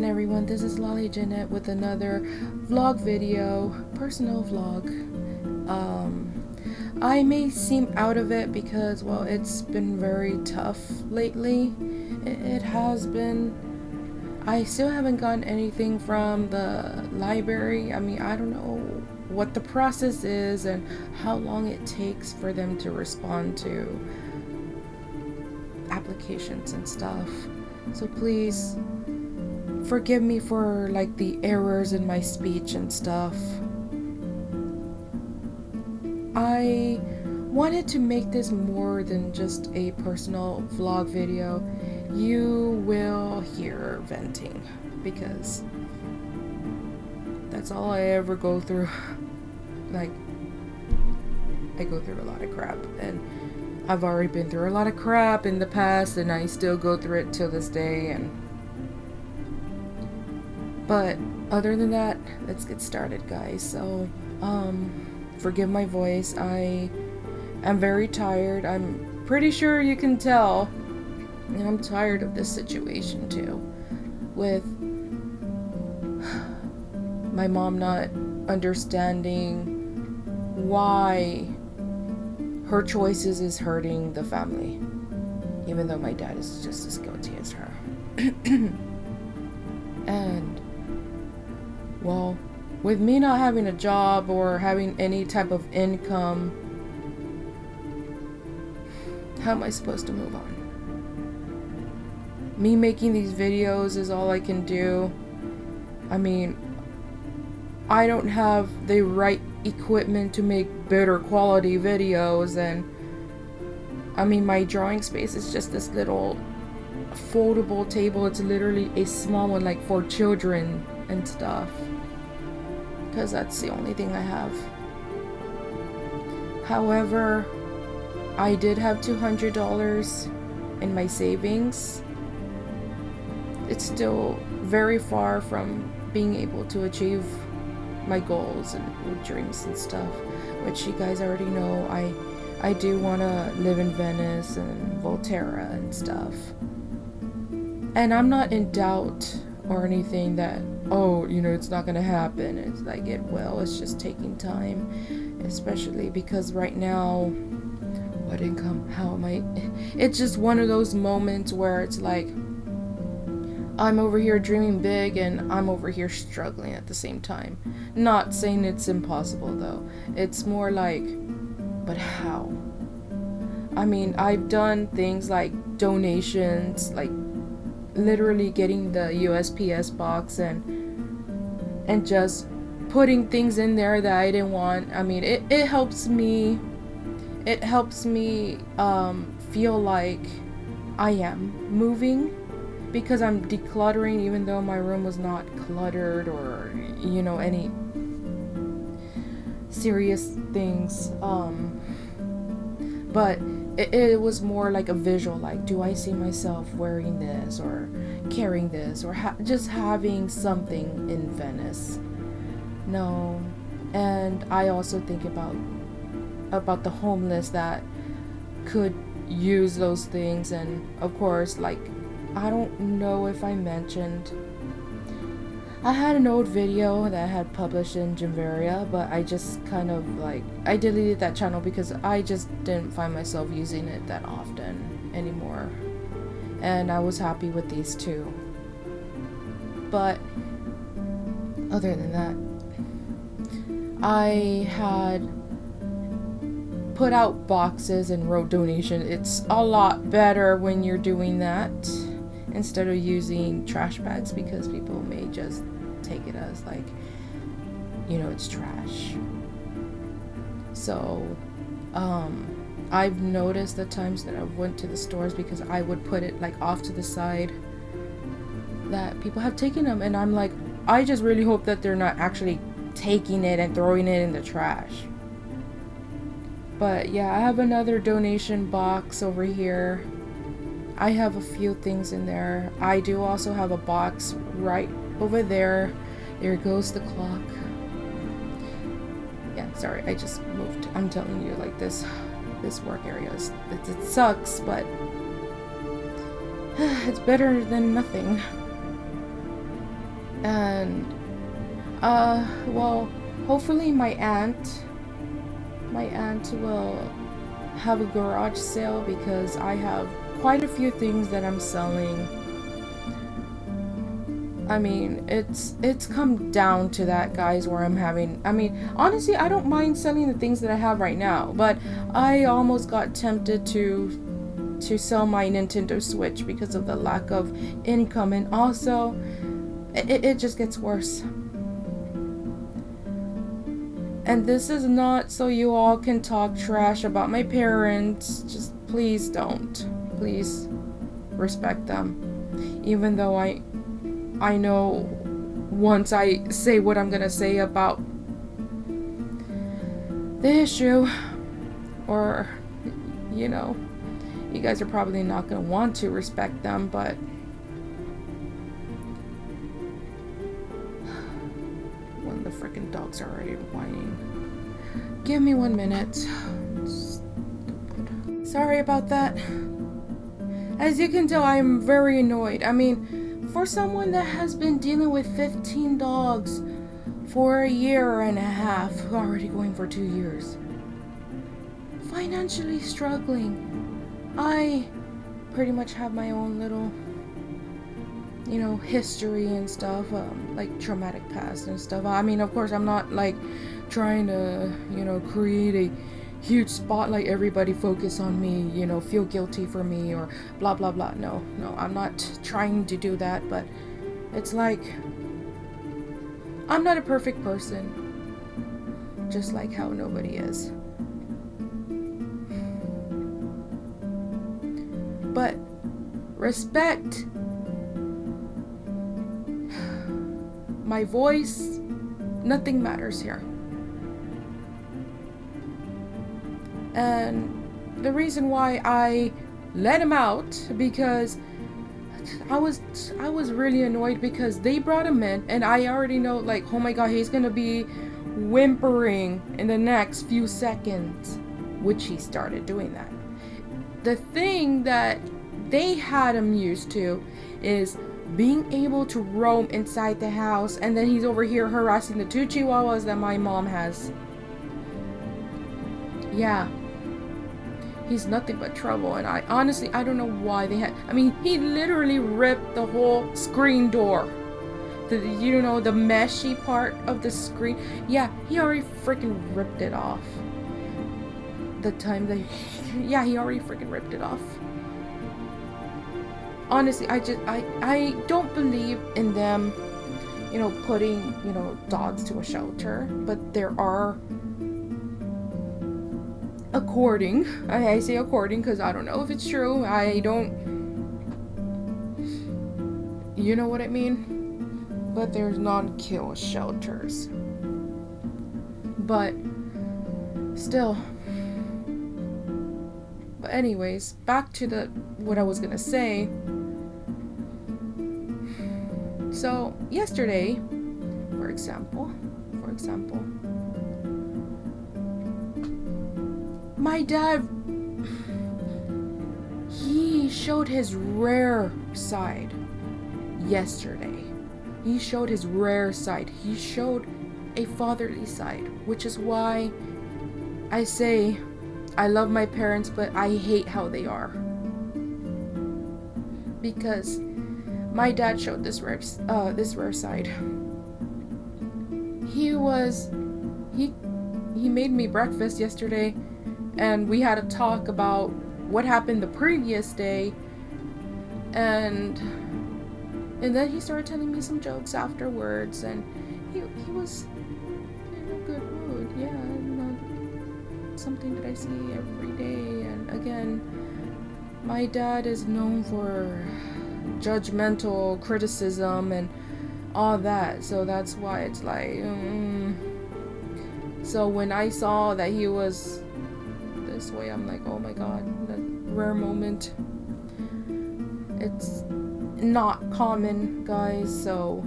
again, everyone. This is Lolly Jeanette with another vlog video, personal vlog. I may seem out of it because, well, it's been very tough lately. It has been. I still haven't gotten anything from the library. I mean, I don't know what the process is and how long it takes for them to respond to applications and stuff. So please forgive me for like the errors in my speech and stuff. I wanted to make this more than just a personal vlog video. You will hear venting because that's all I ever go through. Like, I go through a lot of crap, and I've already been through a lot of crap in the past, and I still go through it till this day. But other than that, let's get started, guys. So, forgive my voice. I am very tired. I'm pretty sure you can tell. And I'm tired of this situation too. With my mom not understanding why her choices is hurting the family. Even though my dad is just as guilty as her. And, well, with me not having a job or having any type of income, how am I supposed to move on? Me making these videos is all I can do. I mean, I don't have the right equipment to make better quality videos, and I mean, my drawing space is just this little foldable table. It's literally a small one, like for children and stuff, because that's the only thing I have. However, I did have $200 in my savings. It's still very far from being able to achieve my goals and dreams and stuff, which you guys already know. I do want to live in Venice and Volterra and stuff. And I'm not in doubt or anything that, oh, you know, it's not going to happen. It's like, it will. It's just taking time, especially because right now, what income? How am I? It's just one of those moments where it's like, I'm over here dreaming big and I'm over here struggling at the same time. Not saying it's impossible though. It's more like, but how? I mean, I've done things like donations, like literally getting the USPS box and just putting things in there that I didn't want. I mean, it helps me. It helps me feel like I am moving, because I'm decluttering, even though my room was not cluttered or, you know, any serious things. But it was more like a visual, like, do I see myself wearing this or carrying this or just having something in Venice? No. And I also think about the homeless that could use those things. And of course, like, I don't know if I mentioned, I had an old video that I had published in Jimveria, but I just kind of like, I deleted that channel because I just didn't find myself using it that often anymore. And I was happy with these two. But other than that, I had put out boxes and wrote donation. It's a lot better when you're doing that instead of using trash bags, because people may just take it as like, you know, it's trash. So I've noticed the times that I went to the stores, because I would put it like off to the side, that people have taken them, and I'm like, I just really hope that they're not actually taking it and throwing it in the trash. But yeah, I have another donation box over here. I have a few things in there. I do also have a box right over there. There goes the clock. Yeah, sorry, I just moved. I'm telling you, like, this work area is, it sucks, but it's better than nothing. And well, hopefully my aunt will have a garage sale, because I have quite a few things that I'm selling. I mean, it's come down to that, guys, where I'm having, I mean, honestly, I don't mind selling the things that I have right now, but I almost got tempted to sell my Nintendo Switch because of the lack of income, and also it just gets worse. And this is not so you all can talk trash about my parents. Just please don't. Please respect them. Even though I know once I say what I'm gonna say about the issue, or you know, you guys are probably not gonna want to respect them, but when the freaking dogs are already whining. Give me 1 minute. Sorry about that. As you can tell, I am very annoyed. I mean, for someone that has been dealing with 15 dogs for a year and a half, already going for 2 years, financially struggling, I pretty much have my own little, history and stuff, like traumatic past and stuff. I mean, of course, I'm not like trying to, create a huge spotlight, everybody focus on me, feel guilty for me, or blah blah blah. No, I'm not trying to do that, but it's like, I'm not a perfect person, just like how nobody is. But respect my voice, nothing matters here. And the reason why I let him out, because I was really annoyed, because they brought him in and I already know, like, oh my god, he's gonna be whimpering in the next few seconds, which he started doing that. The thing that they had him used to is being able to roam inside the house, and then he's over here harassing the 2 chihuahuas that my mom has. Yeah. He's nothing but trouble, and I don't know why they had, I mean, he literally ripped the whole screen door. The meshy part of the screen. Yeah, he already freaking ripped it off. The time that, yeah, he already freaking ripped it off. Honestly, I don't believe in them, putting, dogs to a shelter, but there are, according, I say according because I don't know if it's true, I don't, you know what I mean? But there's non-kill shelters. But still. But anyways, back to what I was gonna say. So yesterday, for example, my dad, he showed his rare side yesterday. He showed his rare side. He showed a fatherly side, which is why I say I love my parents, but I hate how they are. Because my dad showed this rare side. He made me breakfast yesterday, and we had a talk about what happened the previous day, and then he started telling me some jokes afterwards, and he was in a good mood. Yeah, not something that I see every day. And again, my dad is known for judgmental criticism and all that, so that's why it's like, So when I saw that he was this way, I'm like, oh my god, that rare moment. It's not common, guys. So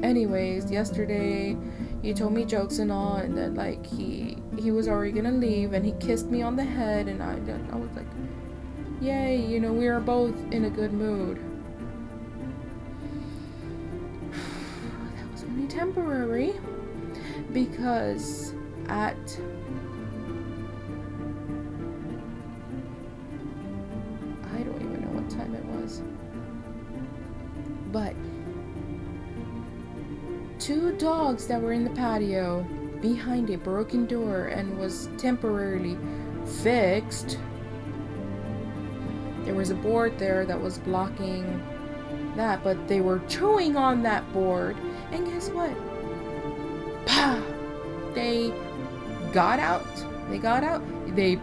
anyways, yesterday he told me jokes and all, and then like he was already gonna leave, and he kissed me on the head, and I was like, yay, we are both in a good mood. temporary because at I don't even know what time it was, but 2 dogs that were in the patio behind a broken door and was temporarily fixed. There was a board there that was blocking that, but they were chewing on that board, and guess what? Pah! They got out. They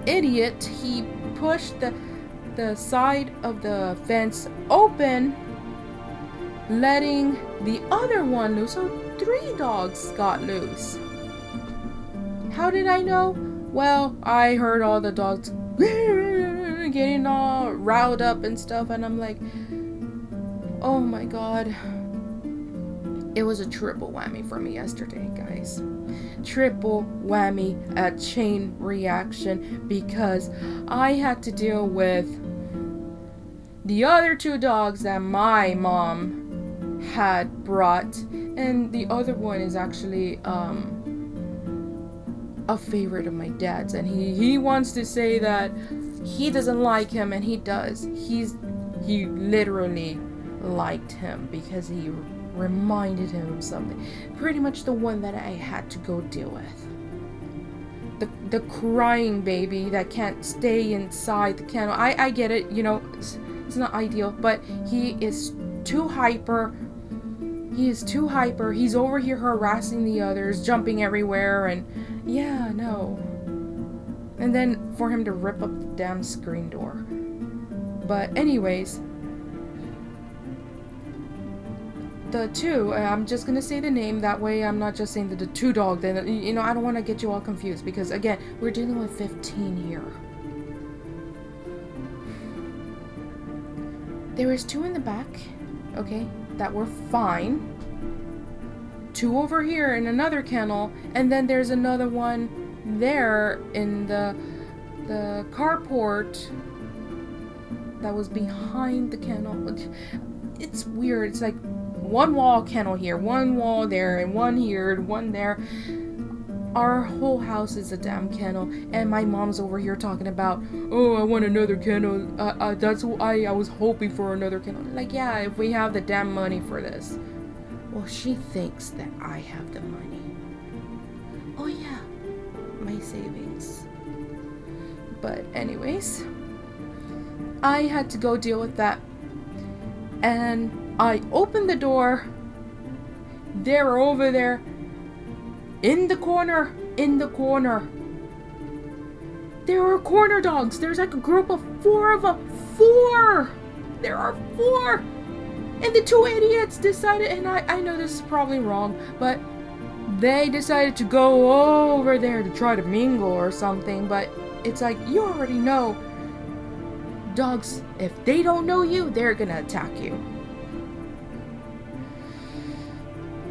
idiot, he pushed the side of the fence open, letting the other one loose. So 3 dogs got loose. How did I know? Well, I heard all the dogs getting all riled up and stuff, and I'm like, oh my god. It was a triple whammy for me yesterday, guys. Triple whammy, a chain reaction, because I had to deal with the other 2 dogs that my mom had brought, and the other one is actually a favorite of my dad's, and he wants to say that he doesn't like him, and he does. He literally liked him because he reminded him of something. Pretty much the one that I had to go deal with. The crying baby that can't stay inside the kennel. I get it, you know, it's not ideal, but he is too hyper. He is too hyper. He's over here harassing the others, jumping everywhere, and yeah, no. And then for him to rip up the damn screen door. But anyways, the 2, I'm just gonna say the name, that way I'm not just saying the 2 dog, then, you know, I don't want to get you all confused, because again, we're dealing with 15 here. There was 2 in the back, okay, that were fine. 2 over here in another kennel, and then there's another one there in the carport that was behind the kennel. It's weird. It's like one wall kennel here, one wall there, and one here, and one there. Our whole house is a damn kennel, and my mom's over here talking about, oh, I want another kennel. That's why I was hoping for another kennel. Like, yeah, if we have the damn money for this. Well, she thinks that I have the money. Oh yeah, my savings. But anyways, I had to go deal with that. And I opened the door. They're over there. In the corner. There are corner dogs. There's like a group of 4 of them. 4! There are 4! And the 2 idiots decided, and I know this is probably wrong, but they decided to go over there to try to mingle or something, but it's like, you already know. Dogs, if they don't know you, they're gonna attack you.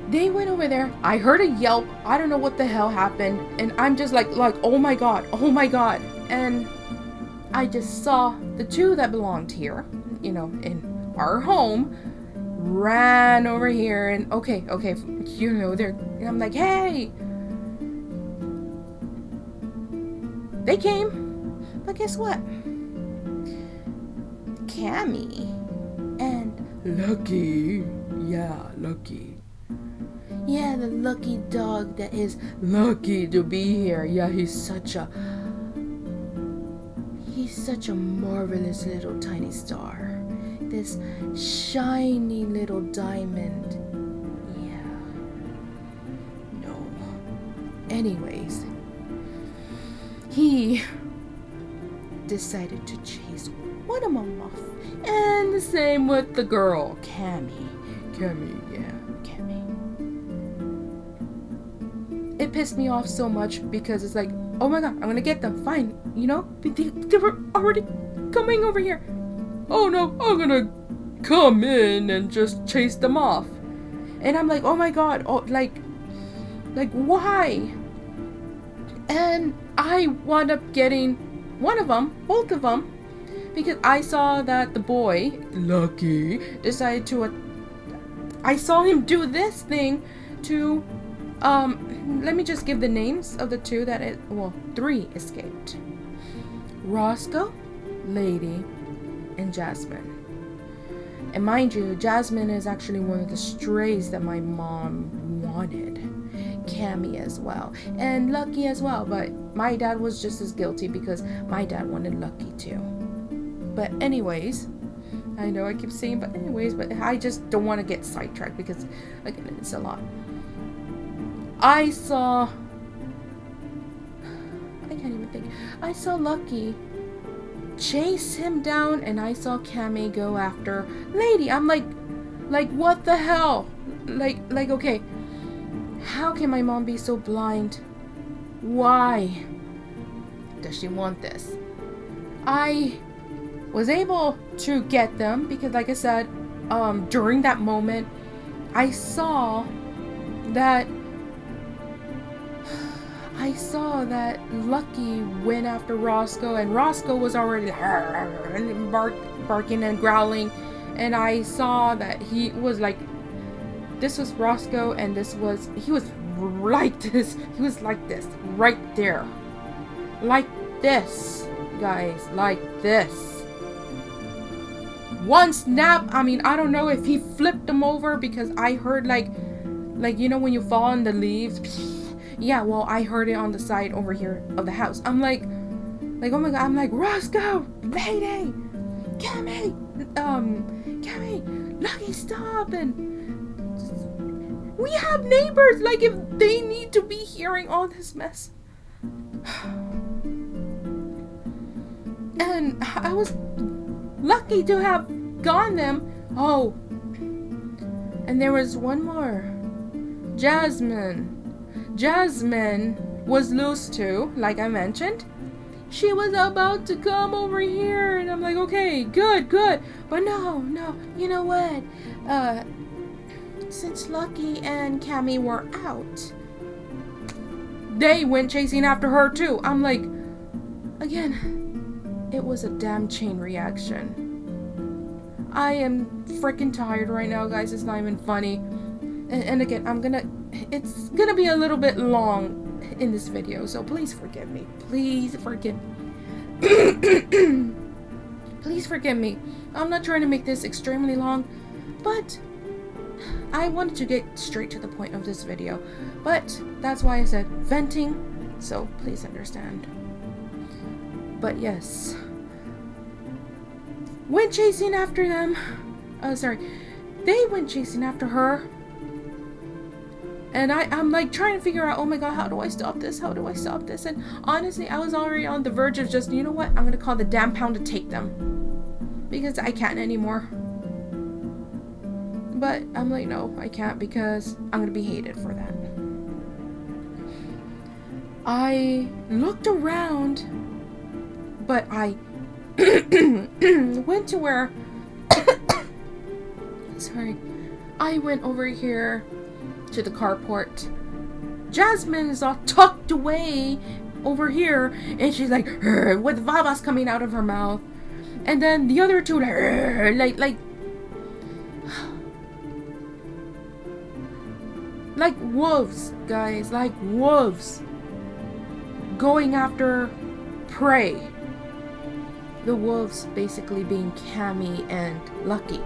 They went over there. I heard a yelp. I don't know what the hell happened. And I'm just like, oh my god. And I just saw the 2 that belonged here, you know, in our home, ran over here and okay, you know, and I'm like, hey. They came, but guess what? Cammy and Lucky. Yeah, the lucky dog that is lucky to be here. Yeah, he's such a marvelous little tiny star. This shiny little diamond. Yeah. No. Anyways, he decided to chase one of them off. And the same with the girl, Cammy. It pissed me off so much because it's like, oh my god, I'm gonna get them, fine, you know? They were already coming over here. Oh no, I'm gonna come in and just chase them off. And I'm like, oh my god, oh, like why? And I wound up getting one of them, both of them, because I saw that the boy, Lucky, decided to, I saw him do this thing to, let me just give the names of the two that three escaped. Roscoe, Lady, and Jasmine. And mind you, Jasmine is actually one of the strays that my mom wanted. Cammy as well. And Lucky as well. But my dad was just as guilty because my dad wanted Lucky too. But anyways, I know I keep saying but anyways, but I just don't want to get sidetracked because, again, it's a lot. I can't even think. I saw Lucky chase him down, and I saw Cammy go after Lady. I'm like what the hell? Like okay, how can my mom be so blind? Why does she want this? I was able to get them because, like I said, during that moment, I saw that Lucky went after Roscoe, and Roscoe was already barking and growling, and I saw that he was like, this was Roscoe, and he was like this. He was like this, right there. Like this, guys, like this. One snap, I mean, I don't know if he flipped him over because I heard like you know when you fall in the leaves. Yeah, well, I heard it on the side over here of the house. I'm like, oh my god, I'm like, Roscoe, Lady, Cammy, Lucky, stop, and we have neighbors, like, if they need to be hearing all this mess. And I was lucky to have gotten them. Oh, and there was one more. Jasmine was loose too, like I mentioned. She was about to come over here, and I'm like, okay, good. But no, you know what? Since Lucky and Cammy were out, they went chasing after her too. I'm like, again, it was a damn chain reaction. I am freaking tired right now, guys. It's not even funny. And again, it's gonna be a little bit long in this video, so please forgive me. Please forgive me. I'm not trying to make this extremely long, but I wanted to get straight to the point of this video. But that's why I said venting, so please understand. But yes, went chasing after them. They went chasing after her. And I'm like trying to figure out, oh my god, how do I stop this? And honestly, I was already on the verge of just, you know what? I'm going to call the damn pound to take them. Because I can't anymore. But I'm like, no, I can't because I'm going to be hated for that. I looked around, but I went to where... I went over here to the carport. Jasmine is all tucked away over here, and she's like with babas coming out of her mouth, and then the other two like wolves, guys, like wolves going after prey. The wolves basically being Cammy and Lucky.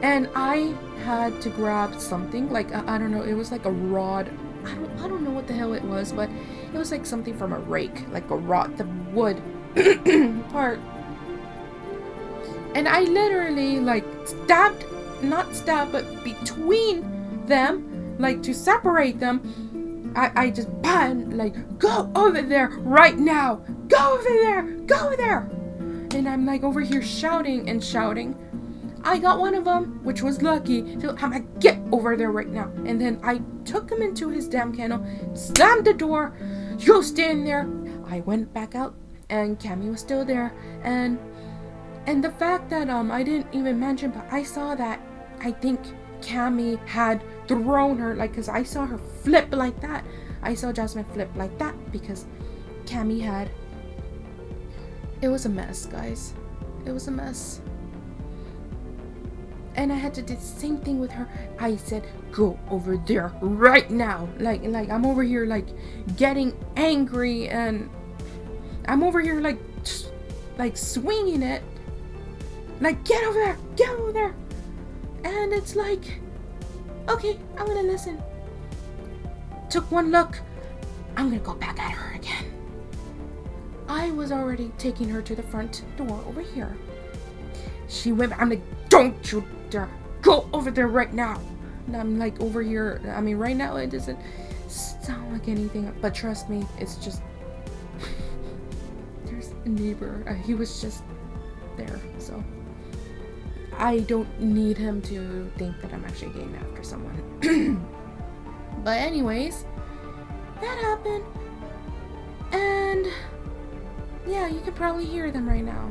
And I had to grab something, like, I don't know, it was like a rod. I don't know what the hell it was, but it was like something from a rake, like a rod, the wood part. And I literally, like, not stabbed, but between them, like, to separate them, I just, like, go over there right now! Go over there! And I'm, like, over here shouting and shouting. I got one of them, which was Lucky, so I'm like, get over there right now. And then I took him into his damn kennel, slammed the door, you stand there. I went back out, and Cammy was still there. And the fact that I didn't even mention, but I saw that I think Cammy had thrown her, like, because I saw her flip like that. I saw Jasmine flip like that because Cammy had. It was a mess, guys. It was a mess. And I had to do the same thing with her. I said, go over there right now. Like I'm over here like getting angry, and I'm over here like swinging it. Like, get over there. And it's like, okay, I'm gonna listen. Took one look, I'm gonna go back at her again. I was already taking her to the front door over here. She went back. I'm like, don't you dare go over there right now. And I'm like over here. I mean, right now it doesn't sound like anything, but trust me, it's just there's a neighbor. He was just there, so I don't need him to think that I'm actually getting after someone. But anyways, that happened, and yeah, you can probably hear them right now.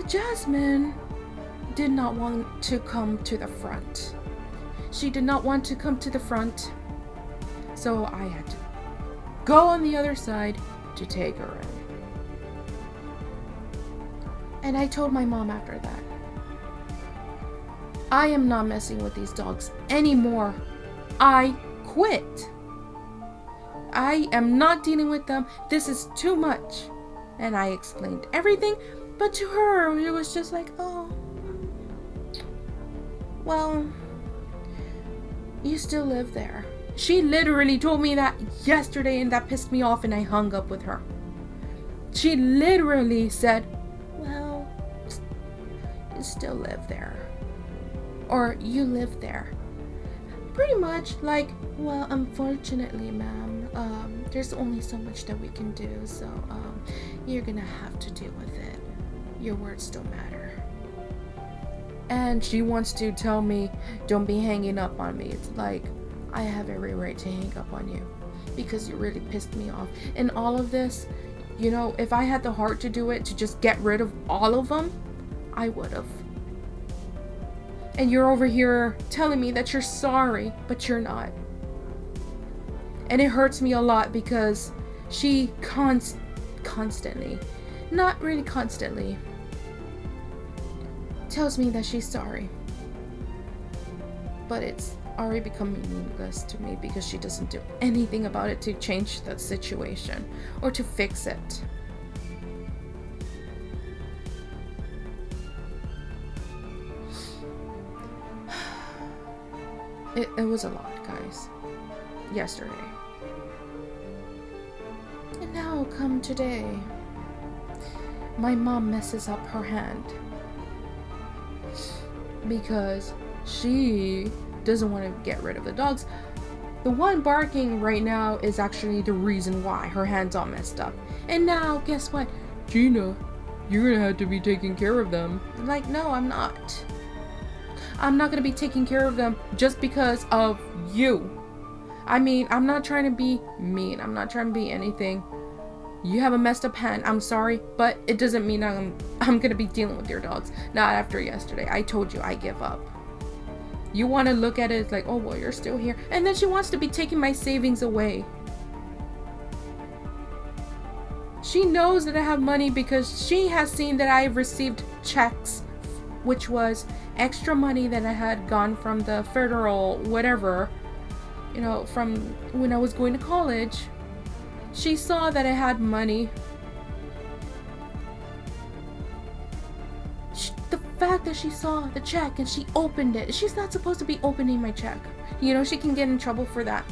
Jasmine did not want to come to the front. She did not want to come to the front, so I had to go on the other side to take her in. And I told my mom after that, I am not messing with these dogs anymore. I quit. I am not dealing with them. This is too much. And I explained everything, but to her, it was just like, oh, well, you still live there. She literally told me that yesterday, and that pissed me off, and I hung up with her. She literally said, well, you still live there. Or you live there. Pretty much like, well, unfortunately, ma'am, there's only so much that we can do, so you're gonna have to deal with it. Your words don't matter. And she wants to tell me, don't be hanging up on me. It's like, I have every right to hang up on you because you really pissed me off. And all of this, you know, if I had the heart to do it, to just get rid of all of them, I would have. And you're over here telling me that you're sorry, but you're not. And it hurts me a lot because she constantly, not really constantly, tells me that she's sorry. But it's already becoming meaningless to me because she doesn't do anything about it to change the situation or to fix it. It was a lot, guys, yesterday. And now come today, my mom messes up her hand because she doesn't want to get rid of the dogs. The one barking right now is actually the reason why her hand's all messed up. And now, guess what? Gina, you're gonna have to be taking care of them. Like, no, I'm not. I'm not gonna be taking care of them just because of you. I mean, I'm not trying to be mean. I'm not trying to be anything. You have a messed up hand. I'm sorry, but it doesn't mean I'm gonna be dealing with your dogs. Not after yesterday. I told you I give up. You want to look at it as like, oh, well, you're still here. And then she wants to be taking my savings away. She knows that I have money because she has seen that I've received checks, which was extra money that I had gone from the federal whatever, you know, from when I was going to college. She saw that I had money. The fact that she saw the check and she opened it. She's not supposed to be opening my check. You know, she can get in trouble for that.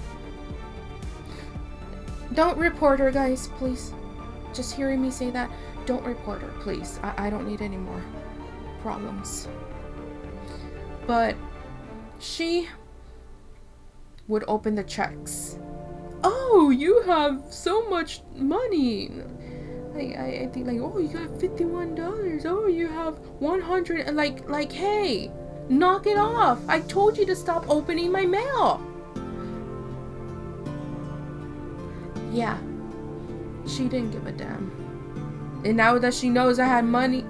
Don't report her, guys, please. Just hearing me say that, don't report her, please. I don't need any more problems. But she would open the checks. Oh, you have so much money. I think like, oh, you got $51. Oh, you have 100. And like, hey, knock it off. I told you to stop opening my mail. Yeah, she didn't give a damn. And now that she knows I have money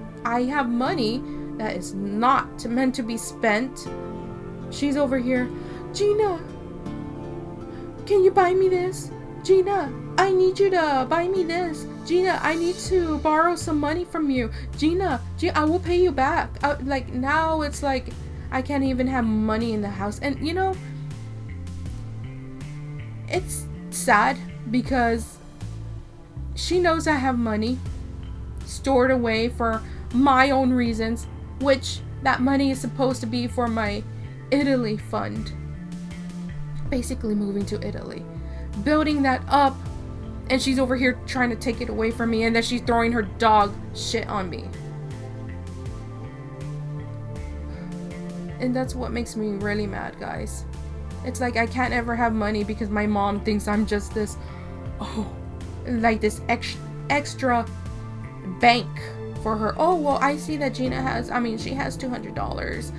that is not meant to be spent, she's over here. Gina, can you buy me this? Gina, I need you to buy me this. Gina, I need to borrow some money from you. Gina, I will pay you back. Like, now it's like I can't even have money in the house. And, you know, it's sad because she knows I have money stored away for my own reasons, which that money is supposed to be for my Italy fund. Basically moving to Italy. Building that up, and she's over here trying to take it away from me, and then she's throwing her dog shit on me. And that's what makes me really mad, guys. It's like I can't ever have money because my mom thinks I'm just this, like this extra bank for her. Oh, well, I see that Gina has, she has $200.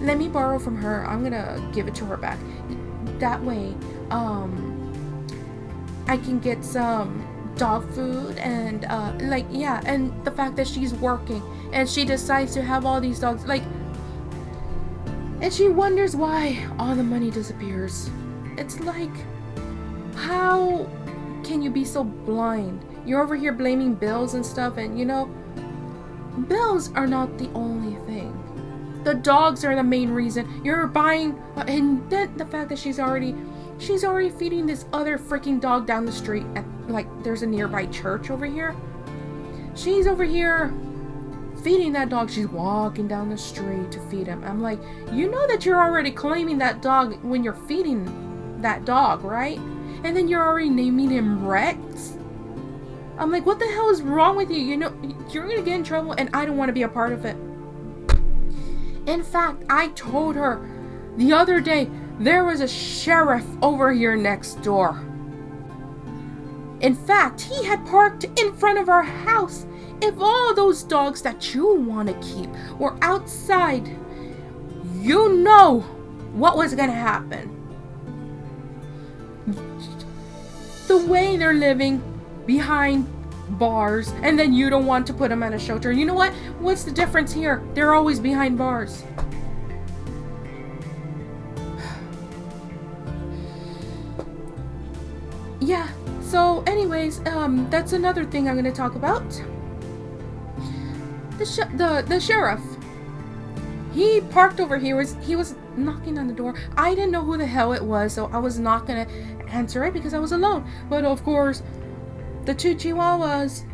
Let me borrow from her. I'm gonna give it to her back. That way, I can get some dog food and, and the fact that she's working and she decides to have all these dogs, and she wonders why all the money disappears. It's like, how can you be so blind? You're over here blaming bills and stuff, and you know, bills are not the only thing. The dogs are the main reason. You're buying, and then the fact that she's already feeding this other freaking dog down the street at, like, there's a nearby church over here. She's over here feeding that dog. She's walking down the street to feed him. I'm like, you know that you're already claiming that dog when you're feeding that dog, right? And then you're already naming him Rex. I'm like, what the hell is wrong with you? You know, you're gonna get in trouble, and I don't want to be a part of it. In fact, I told her the other day there was a sheriff over here next door. In fact, he had parked in front of our house. If all those dogs that you want to keep were outside, you know what was going to happen. The way they're living behind bars, and then you don't want to put them at a shelter. You know what? What's the difference here? They're always behind bars. Yeah, so anyways, that's another thing I'm going to talk about. The sheriff. He parked over here. He was knocking on the door. I didn't know who the hell it was, so I was not going to answer it because I was alone. But of course, the two chihuahuas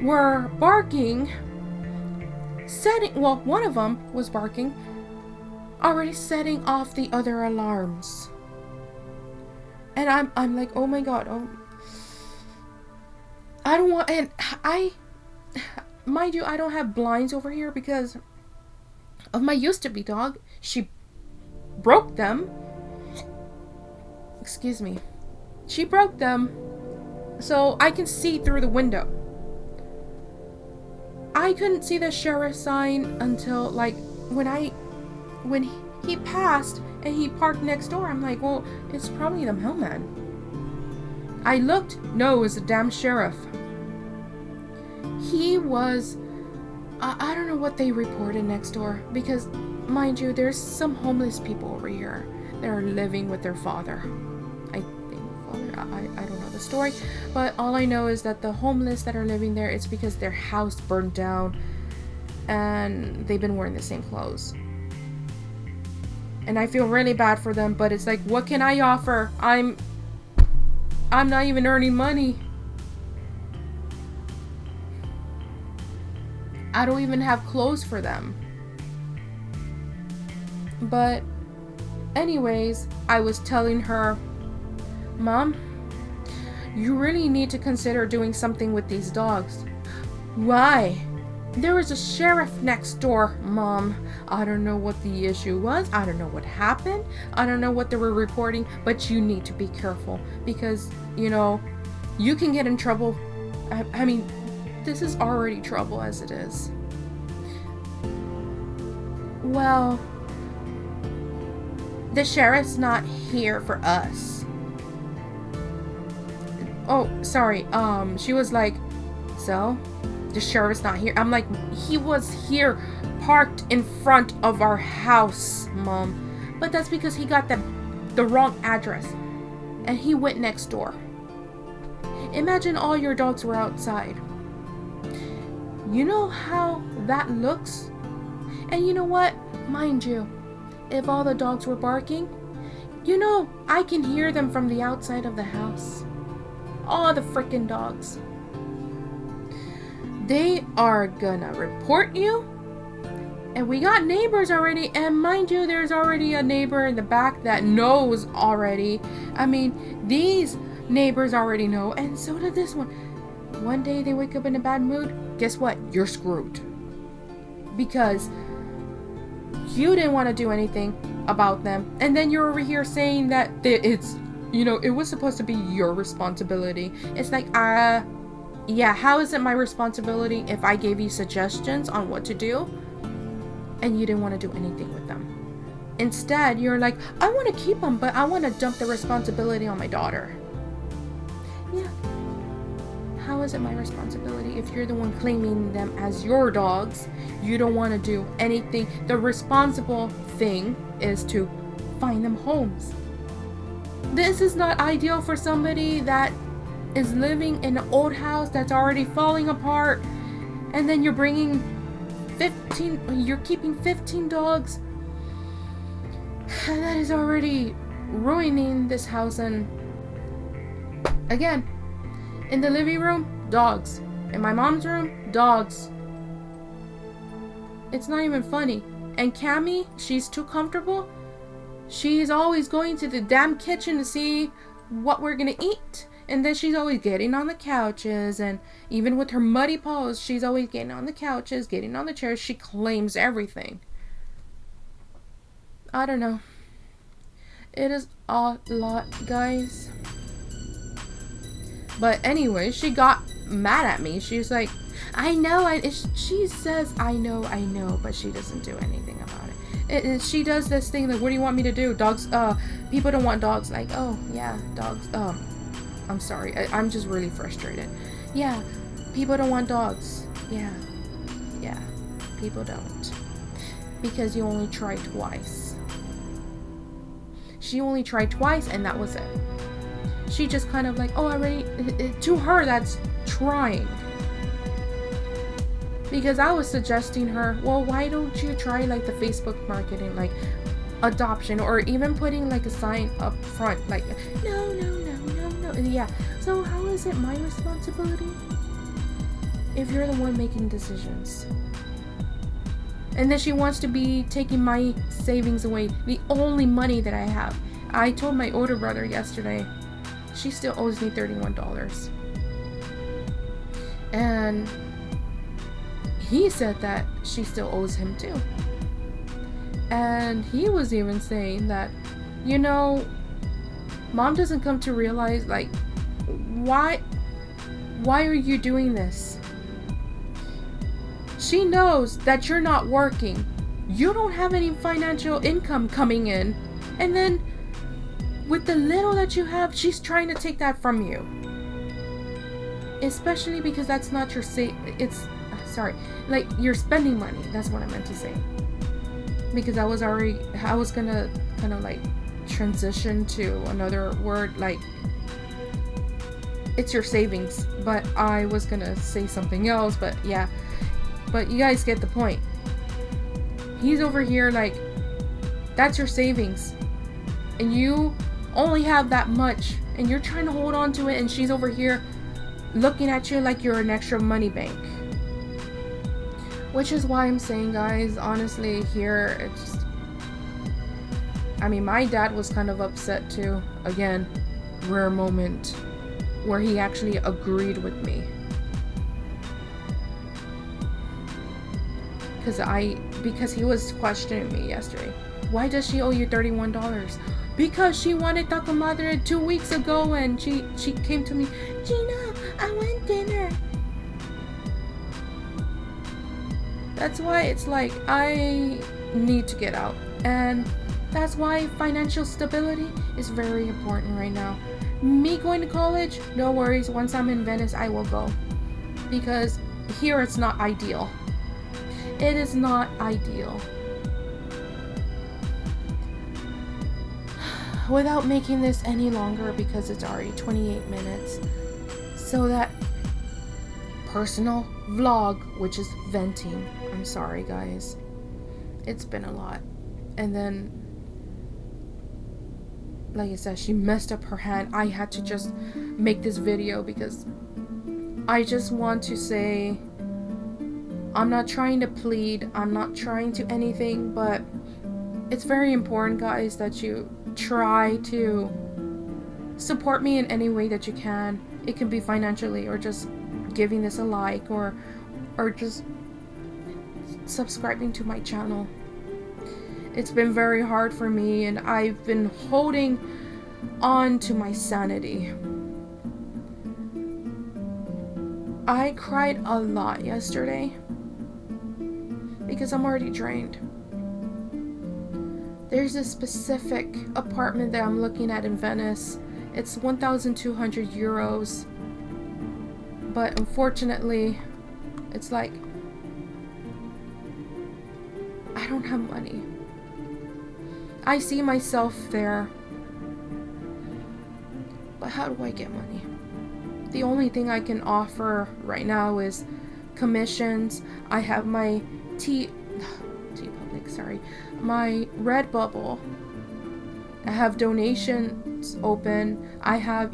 were barking, one of them was barking, already setting off the other alarms. And I'm like, oh my god, I don't want, and mind you, I don't have blinds over here because of my used-to-be dog. She broke them. Excuse me. She broke them so I can see through the window. I couldn't see the sheriff sign until, like, when he passed and he parked next door. I'm like, well, it's probably the mailman. I looked. No, it was the damn sheriff. He was, I don't know what they reported next door, because, mind you, there's some homeless people over here that are living with their father. I don't know the story, but all I know is that the homeless that are living there, it's because their house burned down and they've been wearing the same clothes. And I feel really bad for them, but it's like, what can I offer? I'm not even earning money. I don't even have clothes for them. But anyways, I was telling her, Mom, you really need to consider doing something with these dogs. Why? There was a sheriff next door, Mom. I don't know what the issue was. I don't know what happened. I don't know what they were reporting, but you need to be careful because, you know, you can get in trouble. I mean, this is already trouble as it is. Well, the sheriff's not here for us. Oh, sorry. She was like, so? The sheriff's not here. I'm like, he was here, parked in front of our house, Mom. But that's because he got the wrong address. And he went next door. Imagine all your dogs were outside. You know how that looks? And you know what? Mind you, if all the dogs were barking, you know, I can hear them from the outside of the house. All the freaking dogs. They are gonna report you. And we got neighbors already. And mind you, there's already a neighbor in the back that knows already. I mean, these neighbors already know. And so did this one. One day they wake up in a bad mood. Guess what? You're screwed. Because you didn't want to do anything about them. And then you're over here saying that it's, you know, it was supposed to be your responsibility. It's like, yeah, how is it my responsibility if I gave you suggestions on what to do and you didn't want to do anything with them? Instead, you're like, I want to keep them, but I want to dump the responsibility on my daughter. Yeah. How is it my responsibility if you're the one claiming them as your dogs? You don't want to do anything. The responsible thing is to find them homes. This is not ideal for somebody that is living in an old house that's already falling apart, and then you're bringing you're keeping 15 dogs. That is already ruining this house. And again, in the living room, dogs. In my mom's room, dogs. It's not even funny. And Cammy, she's too comfortable. She's always going to the damn kitchen to see what we're gonna eat. And then she's always getting on the couches. And even with her muddy paws, she's always getting on the couches, getting on the chairs. She claims everything. I don't know. It is a lot, guys. But anyway, she got mad at me. She's like, I know. She says, I know, but she doesn't do anything about it. She does this thing like, what do you want me to do? Dogs, people don't want dogs. Like, oh, yeah, dogs. I'm sorry. I'm just really frustrated. Yeah, people don't want dogs. Yeah, people don't. Because you only tried twice. She only tried twice, and that was it. She just kind of like, oh, already, to her, that's trying. Because I was suggesting her, well, why don't you try like the Facebook marketing, like adoption, or even putting like a sign up front, like, no. Yeah, so how is it my responsibility if you're the one making decisions? And then she wants to be taking my savings away, the only money that I have. I told my older brother yesterday, she still owes me $31. And he said that she still owes him too. And he was even saying that, you know, Mom doesn't come to realize, like, why are you doing this? She knows that you're not working. You don't have any financial income coming in. And then with the little that you have, she's trying to take that from you. Especially because that's not your like your spending money. That's what I meant to say. Because I was gonna kind of like transition to another word, like it's your savings, but I was gonna say something else, but yeah, but you guys get the point. He's over here like, that's your savings, and you only have that much, and you're trying to hold on to it, and she's over here looking at you like you're an extra money bank. Which is why I'm saying, guys, honestly, here, it's just, I mean, my dad was kind of upset too. Again, rare moment where he actually agreed with me. Because he was questioning me yesterday. Why does she owe you $31? Because she wanted taco madre 2 weeks ago, and she came to me, Gina, I want dinner. That's why it's like, I need to get out. And that's why financial stability is very important right now. Me going to college, no worries. Once I'm in Venice, I will go. Because here it's not ideal. It is not ideal. Without making this any longer, because it's already 28 minutes. So that personal vlog, which is venting. I'm sorry, guys. It's been a lot. And then, like I said, she messed up her hand. I had to just make this video because I just want to say, I'm not trying to plead, I'm not trying to anything, but it's very important, guys, that you try to support me in any way that you can. It can be financially, or just giving this a like, or just subscribing to my channel. It's been very hard for me, and I've been holding on to my sanity. I cried a lot yesterday because I'm already drained. There's a specific apartment that I'm looking at in Venice. It's 1,200 euros. But unfortunately, it's like, I don't have money. I see myself there. But how do I get money? The only thing I can offer right now is commissions. I have my my Redbubble. I have donations open. I have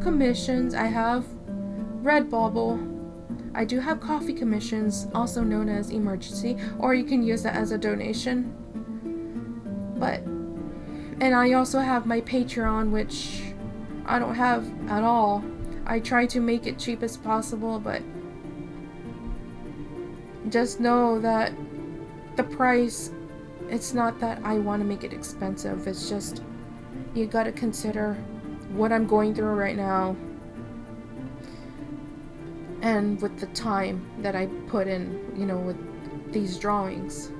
commissions. I have Redbubble. I do have coffee commissions, also known as emergency, or you can use that as a donation. And I also have my Patreon, which I don't have at all. I try to make it cheap as possible, but just know that the price, it's not that I want to make it expensive. It's just, you gotta consider what I'm going through right now, and with the time that I put in, with these drawings.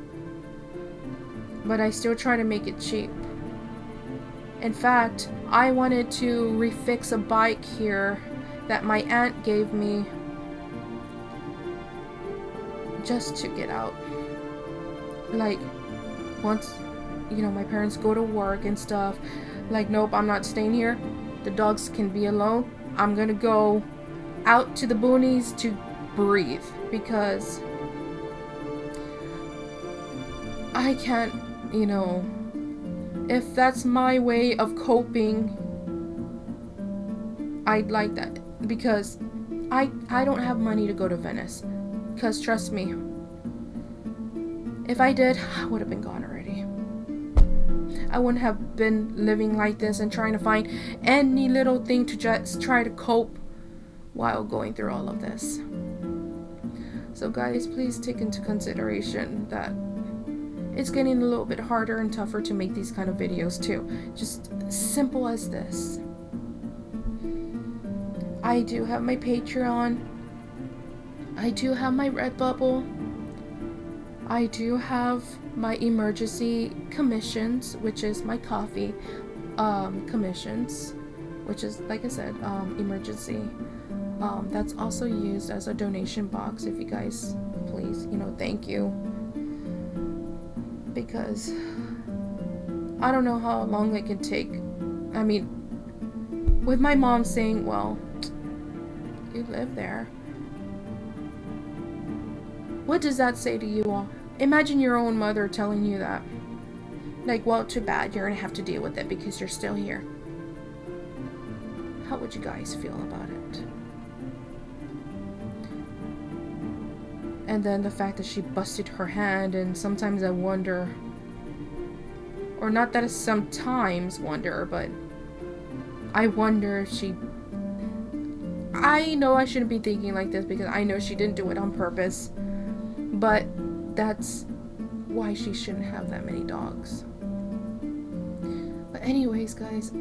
But I still try to make it cheap. In fact, I wanted to refix a bike here that my aunt gave me just to get out. Like, once, my parents go to work and stuff, like, nope, I'm not staying here. The dogs can be alone. I'm gonna go out to the boonies to breathe, because I can't, if that's my way of coping, I'd like that, because I don't have money to go to Venice, because trust me, if I did, I would have been gone already. I wouldn't have been living like this and trying to find any little thing to just try to cope while going through all of this. So guys, please take into consideration that it's getting a little bit harder and tougher to make these kind of videos too. Just simple as this. I do have my Patreon. I do have my Redbubble. I do have my emergency commissions, which is my coffee commissions, which is, like I said, emergency. That's also used as a donation box, if you guys please, thank you. Because I don't know how long it can take. I mean, with my mom saying, well, you live there. What does that say to you all? Imagine your own mother telling you that. Like, well, too bad, you're gonna have to deal with it because you're still here. How would you guys feel about it? And then the fact that she busted her hand, and sometimes I wonder, or not that I sometimes wonder, but I wonder if she, I know I shouldn't be thinking like this because I know she didn't do it on purpose, but that's why she shouldn't have that many dogs. But anyways, guys,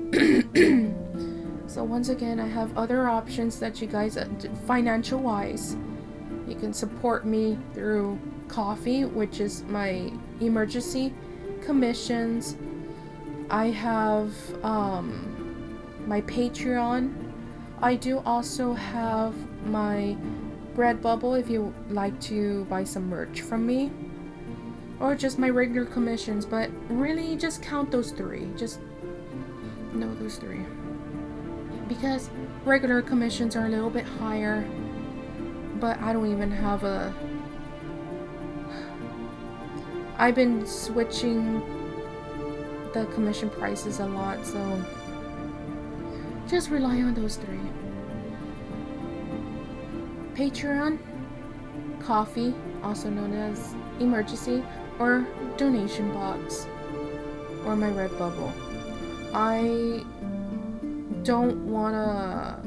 so once again, I have other options that you guys, financial wise, you can support me through coffee, which is my emergency commissions. I have my Patreon. I do also have my Redbubble if you like to buy some merch from me, or just my regular commissions, but really just count those three. Just know those three. because regular commissions are a little bit higher, but I don't even have a... I've been switching the commission prices a lot, so just rely on those three. Patreon, Coffee, also known as Emergency, or Donation Box, or my Redbubble. I don't wanna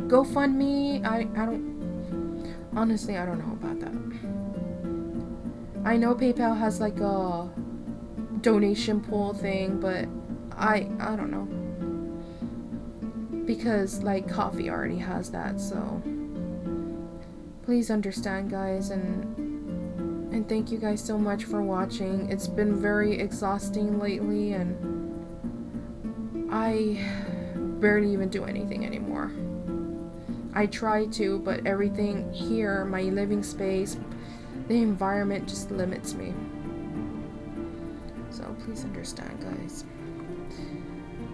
GoFundMe. I don't, honestly, I don't know about that. I know PayPal has like a donation pool thing, but I don't know, because like Coffee already has that. So please understand, guys, and thank you guys so much for watching. It's been very exhausting lately, and I barely even do anything anymore. I try to, but everything here, my living space, the environment just limits me. So please understand, guys.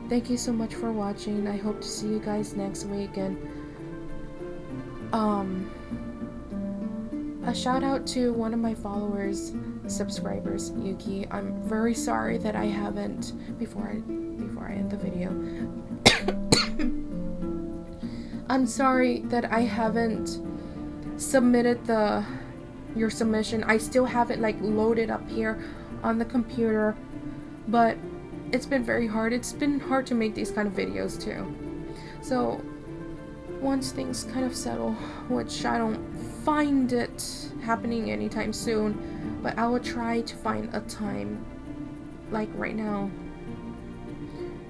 Thank you so much for watching. I hope to see you guys next week. And a shout out to one of my followers, subscribers, Yuki. I'm very sorry that I haven't, before I end the video, I'm sorry that I haven't submitted your submission. I still have it like loaded up here on the computer, but it's been very hard. It's been hard to make these kind of videos too. So once things kind of settle, which I don't find it happening anytime soon, but I will try to find a time like right now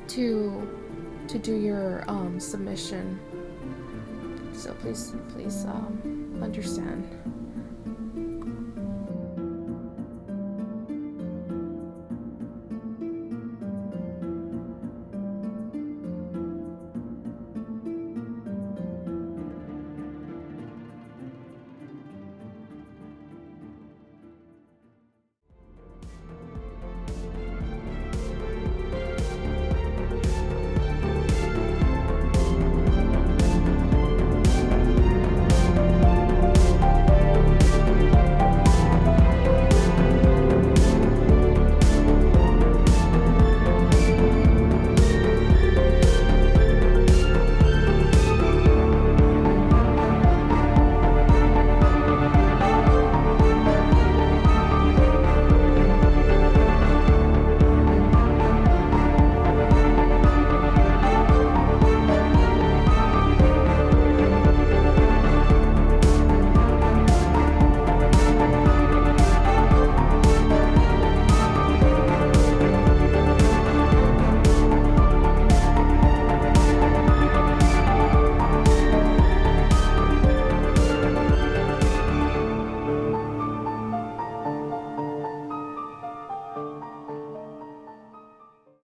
to do your submission. So please understand.